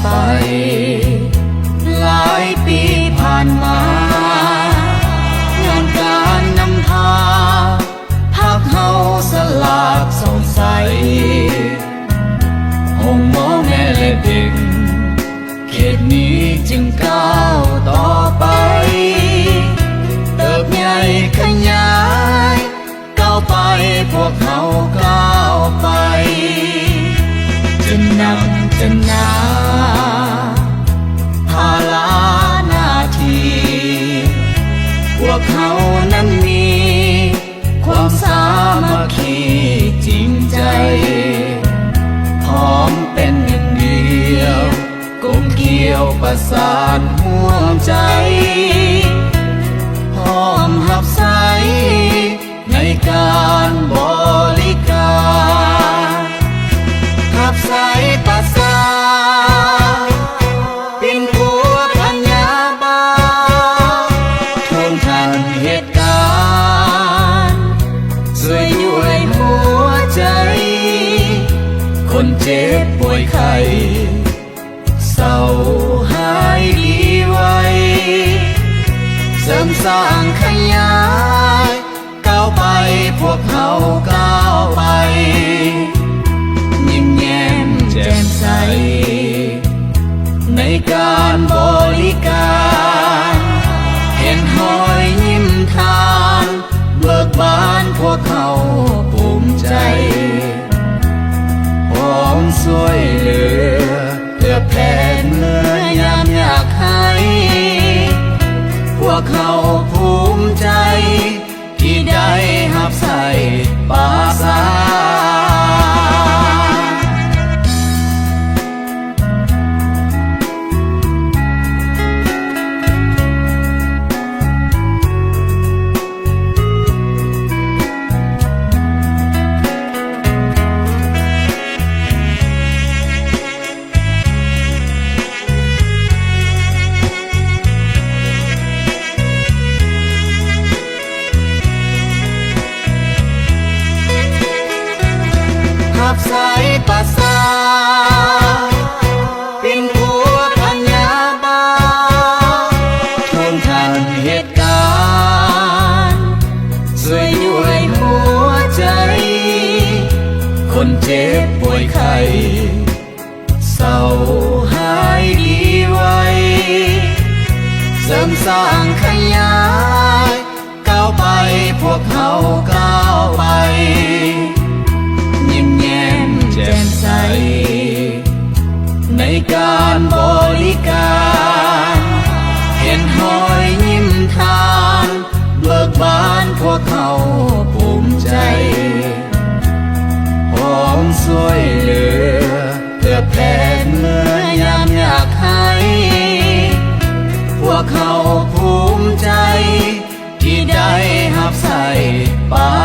ไปหลายปีผ่านมาย้อนการนำพาพักเฮาสลากสงสัยห้องหมอแม่และเด็กเขตนี้จึงก้าวต่อไปเติบใหญ่ขยายก้าวไปพวกเขาก้าวไปจะนำจะนาภาระหน้าที่พวกเขานั้นมีความสามัคคีจริงใจพร้อมเป็นหนึ่งเดียวกลมเกลียวประสานห่วงใจพร้อมหับใสในการบริการหับใสประสานเป็นผัวพันยาบาทวงทันเหตุการณ์ช่วยด้วยหัวใจคนเจ็บป่วยไข้เศร้าหายดีไวเสริมสร้างขยายก้าวไปพวกเขาก้าวไปยิ้มแย้มแจ่มใสในการบริการเห็นหอยยิ้มทานเบิกบานพวกเขาภูมิใจพร้อมช่วยเหลือเพื่อแผ่เมื่อยามอยากให้พวกเขาภูมิใจที่ได้หับใส่ปาสาหับใสประสานเป็นผัวพันยาบาทวงทันเหตุการณ์ช่วยด้วยหัวใจคนเจ็บป่วยไข้เศร้าหายดีไวเสริมสร้างขยายก้าวไปพวกเขาก้าวไปยิ้มแย้มแจ่มใสในการบริการเห็นหอยยิ้มทานเบิกบานพวกเขาภูมิใจพร้อมช่วยเหลือเพื่อแผ่เมื่อยามอยากให้พวกเขาภูมิใจที่ได้หับใส่ปา